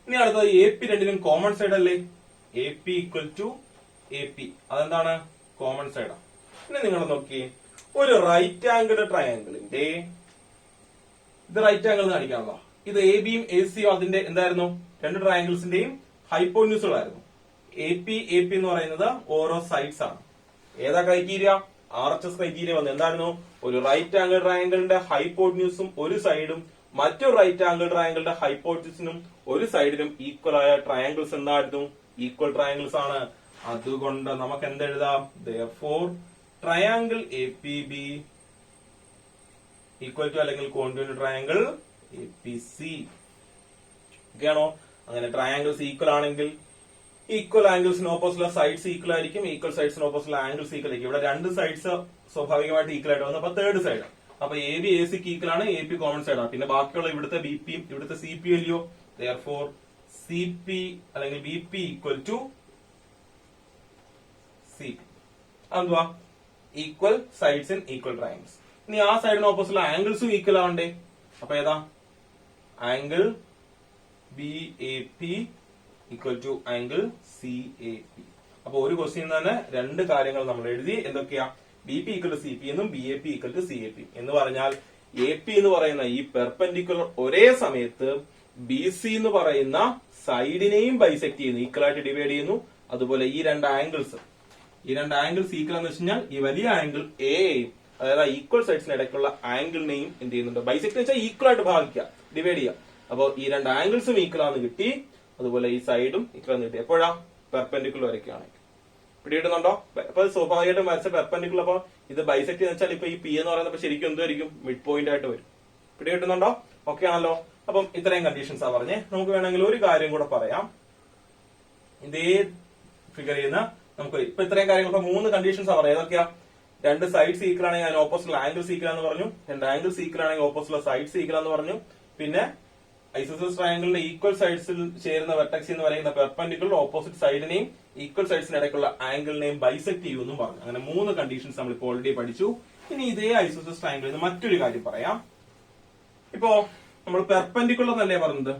ഇനി അടുത്തത് എ പി രണ്ടിനും കോമൺ സൈഡ് അല്ലേ, A P equal to A P, അതെന്താണ് കോമൺ സൈഡാ. ഇനി നിങ്ങൾ നോക്കി, ഒരു റൈറ്റ് ആംഗിൾ ട്രയാംഗിളിന്റെ ഇത് റൈറ്റ് ആംഗിൾ കാണിക്കാനുള്ള, ഇത് എ ബിയും എ സിയും അതിന്റെ എന്തായിരുന്നു, രണ്ട് ട്രയാംഗിൾസിന്റെയും ഹൈപ്പോട്ന്യൂസുകളായിരുന്നു. എ പി എന്ന് പറയുന്നത് ഓരോ സൈഡ്സ് ആണ്. ഏതാ criteria, R H S criteria വന്നു. എന്തായിരുന്നു, ഒരു റൈറ്റ് ആംഗിൾ ട്രയാംഗിളിന്റെ ഹൈപ്പോട്ന്യൂസും ഒരു സൈഡും മറ്റൊരു റൈറ്റ് ആംഗിൾ ട്രയാംഗിളിന്റെ ഹൈപ്പോട്ന്യൂസിനും ഒരു സൈഡിനും ഈക്വൽ ആയ ട്രയാംഗിൾസ് എന്തായിരുന്നു, ഈക്വൽ ട്രയാംഗിൾസ് ആണ്. അതുകൊണ്ട് നമുക്ക് എന്തെഴുതാം, therefore triangle A P B equal to അല്ലെങ്കിൽ congruent triangle A P C. Okay ആണോ. അങ്ങനെ ട്രയാങ്കിൾസ് ഈക്വൽ ആണെങ്കിൽ ഈക്വൽ ആംഗിൾസിന് ഓപ്പോസിറ്റുള്ള സൈഡ്സ് ഈക്വൽ ആയിരിക്കും, ഈക്വൽ സൈഡ്സിന് ഓപ്പോസിറ്റുള്ള ആംഗിൾസ് ഈക്വൽ ആയിരിക്കും. ഇവിടെ രണ്ട് സൈഡ്സ് സ്വാഭാവികമായിട്ട് ഈക്വൽ ആയിട്ട് വന്നു. അപ്പൊ തേർഡ് സൈഡ്, അപ്പൊ എ ബി എ സിക്ക് ഈക്വൽ ആണ്, എ പി കോമൺ സൈഡ് ആണ്. പിന്നെ ബാക്കിയുള്ള ഇവിടുത്തെ ബി പിയും ഇവിടുത്തെ സി പി അല്ലയോ, therefore സി പി അല്ലെങ്കിൽ B P equal to C P. എന്തുവാ? Equal sides in equal triangles. ഇനി ആ സൈഡിന് ഓപ്പോസിറ്റുള്ള ആംഗിൾസും ഈക്വൽ ആവണ്ടേ? അപ്പൊ ഏതാ? Angle B A P equal to angle C A P. അപ്പൊ ഒരു ക്വസ്റ്റ്യൻ തന്നെ രണ്ട് കാര്യങ്ങൾ നമ്മൾ എഴുതി. എന്തൊക്കെയാ? B P equal to C P എന്നും B A P equal to C A P എന്ന് പറഞ്ഞാൽ എ പി എന്ന് പറയുന്ന ഈ പെർപെൻഡിക്കുലർ ഒരേ സമയത്ത് ബി സി എന്ന് പറയുന്ന സൈഡിനെയും ബൈസെക്ട് ചെയ്യുന്നു, ഈക്വൽ ആയിട്ട് ഡിവൈഡ് ചെയ്യുന്നു. അതുപോലെ ഈ രണ്ട് ആംഗിൾസ് ഈക്വൽ എന്ന് വെച്ച് കഴിഞ്ഞാൽ ഈ വലിയ ആംഗിൾ എയും അതായത് ഈക്വൽ സൈഡ്സിന് ഇടയ്ക്കുള്ള ആംഗിളിനെയും എന്ത് ചെയ്യുന്നുണ്ട്? ബൈസെക്ട് വെച്ചാൽ ഈക്വൽ ആയിട്ട് ഭാഗിക്കുക, ഡിവൈഡ് ചെയ്യുക. അപ്പൊ ഈ രണ്ട് ആംഗിൾസും ഈക്വൽ ആണെന്ന് കിട്ടി, അതുപോലെ ഈ സൈഡും ഈക്വൽ ആണെന്ന് കിട്ടി. എപ്പോഴാ? പെർപെൻഡിക്കുലർ വരയ്ക്കുകയാണെങ്കിൽ. പിടികിട്ടുന്നുണ്ടോ? അപ്പൊ സ്വാഭാവികമായിട്ടും വരച്ച പെർപെൻഡിക്കുലർ. അപ്പൊ ഇത് ബൈസെക്ട് എന്ന് വെച്ചാൽ ഇപ്പൊ ഈ പി എന്ന് പറയുന്നത് ശരിക്കും എന്തായിരിക്കും? മിഡ് പോയിന്റ് ആയിട്ട് വരും. പിടികിട്ടുന്നുണ്ടോ? ഓക്കെ ആണല്ലോ. അപ്പം ഇത്രയും കണ്ടീഷൻസാ പറഞ്ഞേ. നമുക്ക് വേണമെങ്കിൽ ഒരു കാര്യം കൂടെ പറയാം. ഇതേ ഫിഗർ ചെയ്യുന്ന നമുക്ക് ഇപ്പൊ ഇത്രയും കാര്യങ്ങൾ, ഇപ്പൊ 3 കണ്ടീഷൻസാ പറയാം. ഏതൊക്കെയാ? രണ്ട് സൈഡ്സ് ഈക്വൽ ആണെങ്കിൽ അതിന് ഓപ്പോസിറ്റുള്ള ആംഗിൾസ് ഈക്വൽ എന്ന് പറഞ്ഞു. രണ്ട് ആംഗിൾസ് ഈക്വൽ ആണെങ്കിൽ ഓപ്പോസിറ്റുള്ള സൈഡ്സ് ഈക്വൽ എന്ന് പറഞ്ഞു. പിന്നെ ഐസോസെൽസ് ട്രയാങ്കിളിന്റെ ഈക്വൽ സൈഡ്സിൽ ചേരുന്ന വെർട്ടെക്സ് എന്ന് പറയുന്ന പെർപെൻഡിക്കുലർ ഓപ്പോസിറ്റ് സൈഡിനെയും ഈക്വൽ സൈഡ്സിന് ഇടയ്ക്കുള്ള ആംഗിളിനെയും ബൈസെക്ട് ചെയ്യുമെന്നും പറഞ്ഞു. അങ്ങനെ 3 കണ്ടീഷൻസ് നമ്മൾ ഇപ്പോൾ ഓൾറെഡി പഠിച്ചു. ഇനി ഇതേ ഐസോസെൽസ് ട്രയാങ്കിളിൽ മറ്റൊരു കാര്യം പറയാം. ഇപ്പോ നമ്മൾ പെർപെൻഡിക്കുലർ എന്നല്ലേ പറഞ്ഞത്,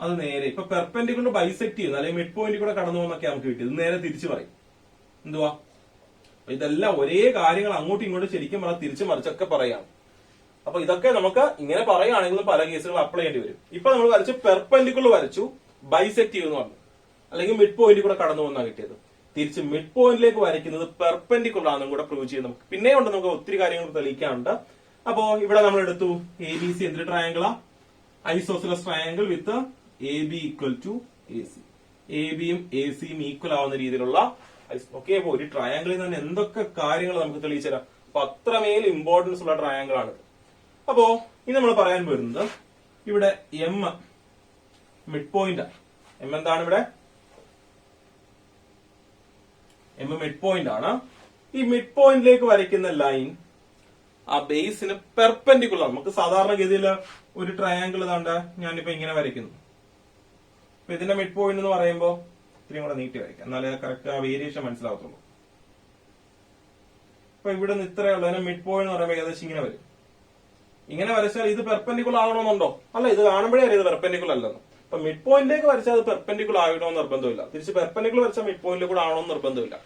അത് നേരെ ഇപ്പൊ പെർപെൻഡിക്കുലർ ബൈസെക്ട് ചെയ്യുന്നു അല്ലെങ്കിൽ മിഡ് പോയിന്റ് കൂടെ കടന്നു പോകുന്നൊക്കെ നമുക്ക് കിട്ടിയത്. നേരെ തിരിച്ചു പറയും. എന്തുവാ? ഇതെല്ലാം ഒരേ കാര്യങ്ങൾ അങ്ങോട്ടും ഇങ്ങോട്ടും ശരിക്കും പറഞ്ഞാൽ തിരിച്ചു മറിച്ചൊക്കെ പറയാം. അപ്പൊ ഇതൊക്കെ നമുക്ക് ഇങ്ങനെ പറയുകയാണെങ്കിലും പല കേസുകൾ അപ്ലൈ ചെയ്യേണ്ടി വരും. ഇപ്പൊ നമ്മൾ വരച്ചു പെർപെൻഡിക്കുലർ വരച്ചു, ബൈസെക്ട് ചെയ്യുന്നു പറഞ്ഞു, അല്ലെങ്കിൽ മിഡ് പോയിന്റ് കൂടെ കടന്നു പോകുന്ന കിട്ടിയത്. തിരിച്ച് മിഡ് പോയിന്റിലേക്ക് വരയ്ക്കുന്നത് പെർപെൻഡിക്കുലർ ആണെന്നും കൂടെ പ്രൂവ് ചെയ്ത് നമുക്ക് പിന്നെ ഉണ്ട്, നമുക്ക് ഒത്തിരി കാര്യങ്ങൾ തെളിയിക്കാനുണ്ട്. അപ്പോ ഇവിടെ നമ്മൾ എടുത്തു എ ബി സി എന്തൊരു ട്രയാങ്കിളാ? Isosceles triangle with A B equal to A C. A ബിയും എ സിയും ഈക്വൽ ആവുന്ന രീതിയിലുള്ള ഓക്കെ. അപ്പൊ ഒരു ട്രയാങ്കിളിൽ തന്നെ എന്തൊക്കെ കാര്യങ്ങൾ നമുക്ക് തെളിയിച്ചു തരാം. അപ്പൊ അത്രമേൽ ഇമ്പോർട്ടൻസ് ഉള്ള ട്രയാങ്കിൾ ആണ്. അപ്പോ ഇനി നമ്മൾ പറയാൻ വരുന്നത് ഇവിടെ എം മിഡ് പോയിന്റ്. എം എന്താണ് ഇവിടെ? എം മിഡ് പോയിന്റ് ആണ്. ഈ മിഡ് പോയിന്റിലേക്ക് വരയ്ക്കുന്ന ലൈൻ ആ ബേസിന് പെർപെൻഡിക്കുലർ. നമുക്ക് സാധാരണഗതിയിൽ ഒരു ട്രയാങ്കിൾ ഇതാണ്ട് ഞാനിപ്പോ ഇങ്ങനെ വരയ്ക്കുന്നു. അപ്പൊ ഇതിന്റെ മിഡ് പോയിന്റ് എന്ന് പറയുമ്പോൾ ഇത്രയും കൂടെ നീട്ടി വരയ്ക്കാം, എന്നാലേ കറക്റ്റ് ആ വേരിയേഷൻ മനസ്സിലാകത്തുള്ളൂ. അപ്പൊ ഇവിടെ നിന്ന് ഇത്രയുള്ളതിന് മിഡ് പോയിന്റ് എന്ന് പറയുമ്പോൾ ഏകദേശം ഇങ്ങനെ വരും. ഇങ്ങനെ വരച്ചാൽ ഇത് പെർപെൻഡിക്കുലർ ആകണമെന്നുണ്ടോ? അല്ല, ഇത് കാണുമ്പോഴേ അറിയാം ഇത് പെർപെൻഡിക്കുലർ അല്ലെന്ന്. അപ്പൊ മിഡ് പോയിന്റിലേക്ക് വരച്ചാൽ അത് പെർപെൻഡിക്കുലർ ആകണമെന്ന് നിർബന്ധമില്ല. തിരിച്ച് പെർപെൻഡിക്കുലർ വരച്ചാൽ മിഡ് പോയിന്റിൽ കൂടെ ആവണമെന്ന് നിർബന്ധമില്ല.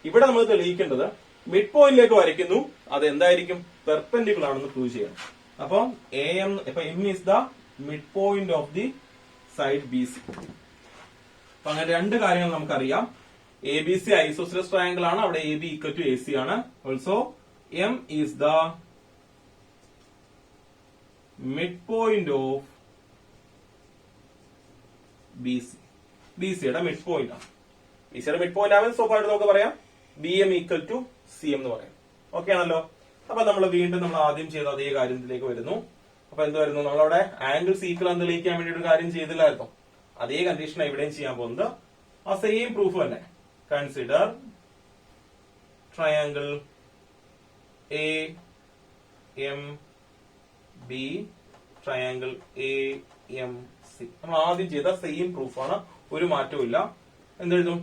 ഇവിടെ നമ്മൾ തെളിയിക്കേണ്ടത് മിഡ് പോയിന്റിലേക്ക് വരയ്ക്കുന്നു, അത് എന്തായിരിക്കും? പെർപെൻഡിക്കുലർ ആണെന്ന് പ്രൂവ് ചെയ്യണം. അപ്പൊ M is the midpoint of the side B C. അപ്പൊ അങ്ങനെ രണ്ട് കാര്യങ്ങൾ നമുക്കറിയാം. A B C isosceles triangle ആണ്, അവിടെ A B equal to A C ആണ്. Also M is the midpoint of B C. B സിയുടെ midpoint ആണ്. ബി സിയുടെ മിഡ് പോയിന്റ് ആവുമ്പോൾ സ്വാഭാവികമായിട്ട് നമുക്ക് പറയാം B M equal to C M എന്ന് പറയാം. ഓക്കെ ആണല്ലോ. അപ്പൊ നമ്മൾ വീണ്ടും നമ്മൾ ആദ്യം ചെയ്ത അതേ കാര്യത്തിലേക്ക് വരുന്നു. അപ്പൊ എന്ത് വരുന്നു? നമ്മളവിടെ ആംഗിൾസ് ഈക്വൽ എന്ന് തെളിയിക്കാൻ വേണ്ടി ഒരു കാര്യം ചെയ്തില്ലായിരുന്നു. അതേ കണ്ടീഷൻ ഇവിടെയും ചെയ്യാൻ പോകുന്നത്. ആ സെയിം പ്രൂഫ് തന്നെ. Consider triangle A M B, triangle A M C. നമ്മൾ ആദ്യം ചെയ്ത സെയിം പ്രൂഫാണ്, ഒരു മാറ്റവും ഇല്ല. എന്തെഴുതും?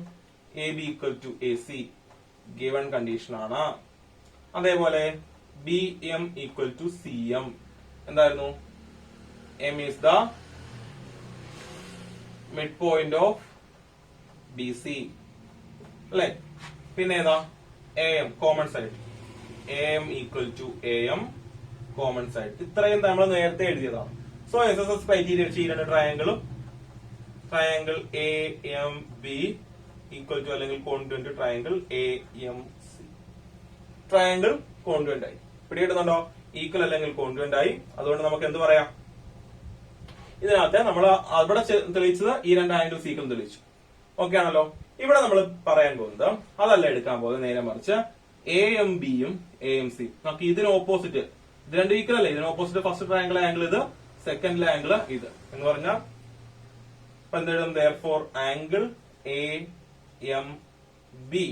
A B equal to A C given condition ആണ്. അതേപോലെ B M equal to C M. എന്തായിരുന്നു? M is the midpoint of B C അല്ലെ. പിന്നെ ഏതാ? A M common side. A M equal to A M common side. ഇത്രയും നമ്മൾ നേരത്തെ എഴുതിയതാണ്. So S S S criteria വെച്ച് ഈ രണ്ട് ട്രയാങ്കിളും triangle A M B equal to അല്ലെങ്കിൽ congruent triangle A M C. Triangle congruent ആയി. പിടികിട്ടുന്നുണ്ടോ? ഈക്വൽ അല്ലെങ്കിൽ കോൺഗ്രുവന്റ് ആയി. അതുകൊണ്ട് നമുക്ക് എന്ത് പറയാം? ഇതിനകത്ത് നമ്മൾ അവിടെ തെളിയിച്ചത് ഈ രണ്ട് ആംഗിൾസ് ഈക്വൽ തെളിയിച്ചു. ഓക്കെ ആണല്ലോ. ഇവിടെ നമ്മൾ പറയാൻ പോകുന്നത് അതല്ല എടുക്കാൻ പോകുന്നത്, നേരെ മറിച്ച് എ എം ബിയും എ എം സി. നമുക്ക് ഇതിന് ഓപ്പോസിറ്റ്, ഇത് രണ്ട് ഈക്വൽ അല്ലേ? ഇതിന് ഓപ്പോസിറ്റ് ഫസ്റ്റ് ട്രയാങ്കിൾ ആംഗിൾ ഇത്, സെക്കൻഡിലെ ആംഗിൾ ഇത് എന്ന് പറഞ്ഞാൽ അപ്പൊ എന്തെഴുതും therefore angle A M B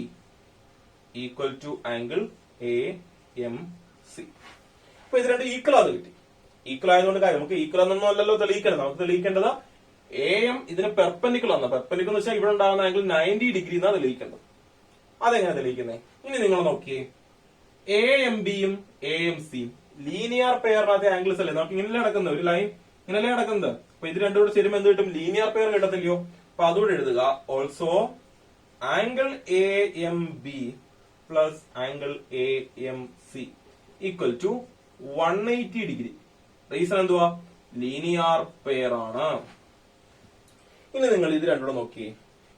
equal to angle A M C. അപ്പൊ ഇത് രണ്ട് ഈക്വൽ ആണെന്ന് കിട്ടി. ഈക്വൽ ആയതുകൊണ്ട് കാര്യം നമുക്ക് ഈക്വൽ എന്നൊന്നും അല്ലല്ലോ തെളിയിക്കേണ്ടത്. നമുക്ക് തെളിയിക്കേണ്ടത് എ എം ഇതിന് പെർപെൻഡിക്കുലർ ആണ്. പെർപെൻഡിക്കുലർ എന്ന് വെച്ചാൽ ഇവിടെ ഉണ്ടാകുന്ന ആംഗിൾ 90 ഡിഗ്രി എന്നാണ് തെളിയിക്കേണ്ടത്. അതെങ്ങനെ തെളിയിക്കുന്നത്? ഇനി നിങ്ങൾ നോക്കിയേ, എ എം ബിയും എ എം സിയും ലീനിയർ പെയറിനകത്തെ ആംഗിൾസ് അല്ലേ? നമുക്ക് ഇങ്ങനെ നടക്കുന്നത്, ഒരു ലൈൻ ഇങ്ങനല്ലേ നടക്കുന്നത്. അപ്പൊ ഇത് രണ്ടും കൂടെ ചേരുമ്പോൾ എന്ത് കിട്ടും? ലീനിയർ പെയർ കിട്ടത്തില്ലയോ? അപ്പൊ അതുകൂടെ എഴുതുക. Also angle A M B plus angle A M C equal to 180 degree. Reason എന്തുവാ? ലീനിയർ പെയർ ആണ്. ഇനി നിങ്ങൾ ഇത് രണ്ടുകൂടെ നോക്കിയേ.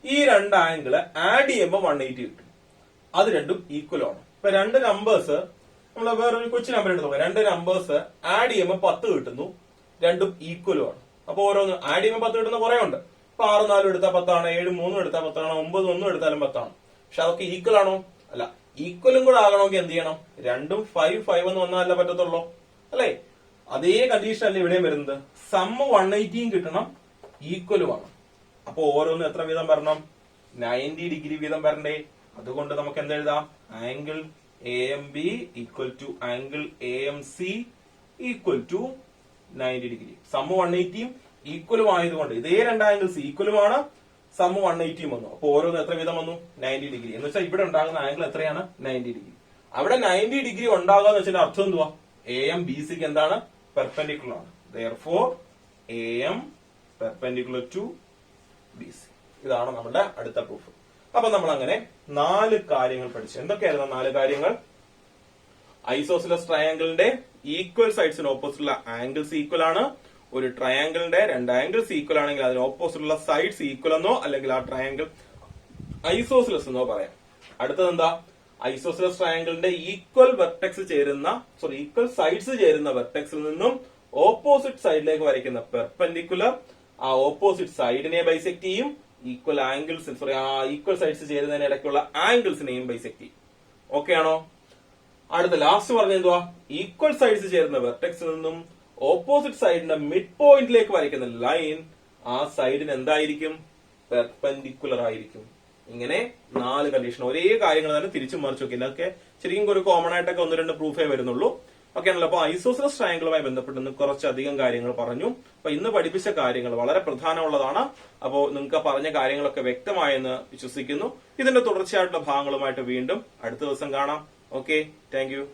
ഈ രണ്ട് ആംഗിള് ആഡ് ചെയ്യുമ്പോൾ 180 കിട്ടും. അത് രണ്ടും ഈക്വൽ ആണ്. ഇപ്പൊ രണ്ട് നമ്പേഴ്സ് നമ്മൾ വേറൊരു കൊച്ചു നമ്പർ എടുത്ത് നോക്കാം. രണ്ട് നമ്പേഴ്സ് ആഡ് ചെയ്യുമ്പോൾ 10 കിട്ടുന്നു. രണ്ടും ഈക്വലും ആണ്. അപ്പൊ ഓരോന്ന് ആഡ് ചെയ്യുമ്പോൾ 10 കിട്ടുന്ന കുറെ ഉണ്ട്. ഇപ്പൊ 6 4 എടുത്താൽ 10 ആണ്, 7 3 എടുത്താൽ 10 ആണ്, 9 1 എടുത്താലും 10 ആണ്. പക്ഷെ അതൊക്കെ ഈക്വൽ ആണോ? അല്ല. ഈക്വലും കൂടെ ആകണമെങ്കിൽ എന്ത് ചെയ്യണം? രണ്ടും 5 5 എന്ന് വന്നാലേ പറ്റത്തുള്ളൂ, അല്ലേ? അതേ കണ്ടീഷൻ അല്ലേ ഇവിടെയും വരുന്നത്. സമ്മ് 180 കിട്ടണം, ഈക്വലുമാണ്. അപ്പൊ ഓരോന്നും എത്ര വീതം വരണം? 90 ഡിഗ്രി വീതം വരണ്ടേ? അതുകൊണ്ട് നമുക്ക് എന്തെഴുതാം? Angle A M B equal to angle A M C equal to 90 degree. Sum 180 ഈക്വലും ആയതുകൊണ്ട് ഇതേ രണ്ട് ആംഗിൾസ് ഈക്വലുമാണ്. സമ്മ് 180 വന്നു. അപ്പൊ ഓരോന്ന് എത്ര വീതം വന്നു? 90 ഡിഗ്രി. എന്ന് വെച്ചാൽ ഇവിടെ ഉണ്ടാകുന്ന ആംഗിൾ എത്രയാണ്? 90 ഡിഗ്രി. അവിടെ 90 ഡിഗ്രി ഉണ്ടാകുക എന്ന് വെച്ചാൽ അർത്ഥം എന്തുവാ? എ എം ബി സിക്ക് എന്താണ്? പെർപെൻഡിക്കുലർ ആണ്. therefore A M perpendicular to B C. ഇതാണ് നമ്മുടെ അടുത്ത പ്രൂഫ്. അപ്പൊ നമ്മൾ അങ്ങനെ 4 കാര്യങ്ങൾ പഠിച്ചു. എന്തൊക്കെയായിരുന്നു 4 കാര്യങ്ങൾ? ഐസോസിലസ് ട്രയാംഗിളിന്റെ ഈക്വൽ സൈഡ്സിന് ഓപ്പോസിറ്റ് ഉള്ള ആംഗിൾസ് ഈക്വൽ ആണ്. ഒരു ട്രയാംഗിളിന്റെ രണ്ട് ആംഗിൾസ് ഈക്വൽ ആണെങ്കിൽ അതിന് ഓപ്പോസിറ്റ് ഉള്ള സൈഡ്സ് ഈക്വൽ എന്നോ അല്ലെങ്കിൽ ആ ട്രയാംഗിൾ ഐസോസിലസ് എന്നോ പറയാം. അടുത്തത് എന്താ? ഐസോസിലസ് ട്രയാംഗിളിന്റെ ഈക്വൽ സൈഡ്സ് ചേരുന്ന വെർട്ടെക്സിൽ നിന്നും ഓപ്പോസിറ്റ് സൈഡിലേക്ക് വരയ്ക്കുന്ന പെർപെൻഡിക്കുലർ ആ ഓപ്പോസിറ്റ് സൈഡിനെ ബൈസെക്ട് ചെയ്യും. ഈക്വൽ സൈഡ്സ് ചേരുന്നതിന് ഇടയ്ക്കുള്ള ആംഗിൾസിനെയും ബൈസെക്ട് ചെയ്യും. ഓക്കെ ആണോ? അടുത്ത ലാസ്റ്റ് പറഞ്ഞ എന്തുവാ? ഈക്വൽ സൈഡ്സ് ചേരുന്ന വെർട്ടെക്സിൽ നിന്നും ഓപ്പോസിറ്റ് സൈഡിന്റെ മിഡ് പോയിന്റിലേക്ക് വരയ്ക്കുന്ന ലൈൻ ആ സൈഡിന് എന്തായിരിക്കും? പെർപെൻഡിക്കുലർ ആയിരിക്കും. ഇങ്ങനെ 4 കണ്ടീഷൻ. ഒരേ കാര്യങ്ങൾ തന്നെ തിരിച്ചും മറിച്ചു നോക്കി. ഇതൊക്കെ ശരിക്കും ഒരു കോമൺ ആയിട്ടൊക്കെ 1-2 പ്രൂഫേ വരുന്നുള്ളൂ. ഓക്കെ ആണല്ലോ. അപ്പൊ ഐസോസിലസ് ട്രയാംഗിളുമായി ബന്ധപ്പെട്ട് കുറച്ചധികം കാര്യങ്ങൾ പറഞ്ഞു. അപ്പൊ ഇന്ന് പഠിപ്പിച്ച കാര്യങ്ങൾ വളരെ പ്രധാനമുള്ളതാണ്. അപ്പോ നിങ്ങൾക്ക് പറഞ്ഞ കാര്യങ്ങളൊക്കെ വ്യക്തമായെന്ന് വിശ്വസിക്കുന്നു. ഇതിന്റെ തുടർച്ചയായിട്ടുള്ള ഭാഗങ്ങളുമായിട്ട് വീണ്ടും അടുത്ത ദിവസം കാണാം. Okay, thank you.